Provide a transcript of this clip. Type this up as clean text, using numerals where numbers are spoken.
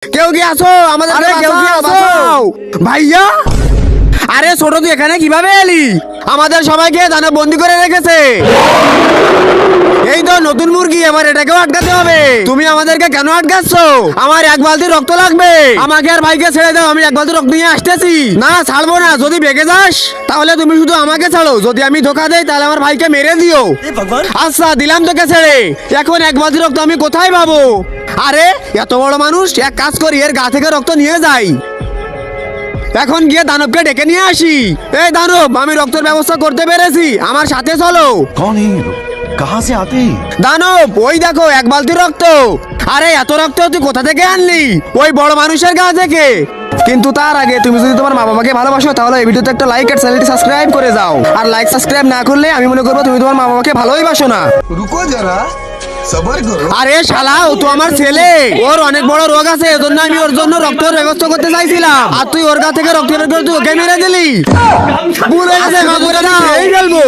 কেউ কি আছো আমাদের? কেউ কি আছো ভাইয়া? আরে ছোট তুই এখানে কিভাবে এলি? আমাদের সবাইকে দানব বন্দি করে রেখেছে। এই তো নতুন মুরগি, এবার এটাকেও আটকাতে হবে। তুমি আমাদেরকে কেন আটকাচ্ছ? আমার এক বালতি রক্ত লাগবে। আমাকে আর ভাইকে ছেড়ে দাও, আমি এক বালতি রক্ত নিয়ে আসতেছি। না ছাড়বো না, যদি বেঁকে যাস তাহলে তুমি শুধু আমাকে ছাড়ো, যদি আমি ধোকা দেই তাহলে আমার ভাইকে মেরে দিও। আচ্ছা দিলাম তোকে ছেড়ে, এখন এক বালতি রক্ত আমি কোথায় পাবো? আরে এত বড় মানুষ, এক কাজ করি এর গা থেকে রক্ত নিয়ে যাই। এখন গিয়ে দানবকে ডেকে নিয়ে আসি। এই দানব, আমি রক্তের ব্যবস্থা করতে পেরেছি, আমার সাথে চলো। कौन है ये लोग? कहाँ से आते हैं? দানব ওই দেখো এক বালতি রক্ত। আরে এত রক্ত তুই কোথা থেকে আনলি? ওই বড় মানুষের গা থেকে। কিন্তু তার আগে তুমি যদি তোমার মা বাবাকে ভালোবাসো তাহলে এই ভিডিওতে একটা লাইক আর চ্যানেলটি সাবস্ক্রাইব করে যাও। আর লাইক সাবস্ক্রাইব না করলে আমি মনে করবো তুমি তোমার মা বাবাকে ভালোই বাসো না। रुको जरा, सबर करो। আরে শালা, ও তো আমার ছেলে, ওর অনেক বড় রোগ আছে, এজন্য আমি ওর জন্য রক্তের ব্যবস্থা করতে চাইছিলাম, আর তুই ওর গা থেকে রক্ত বের করে তুই ওকে মেরে দিলি। ভুল হয়ে গেছে, মাফ করে দাও। এই ফেলবো।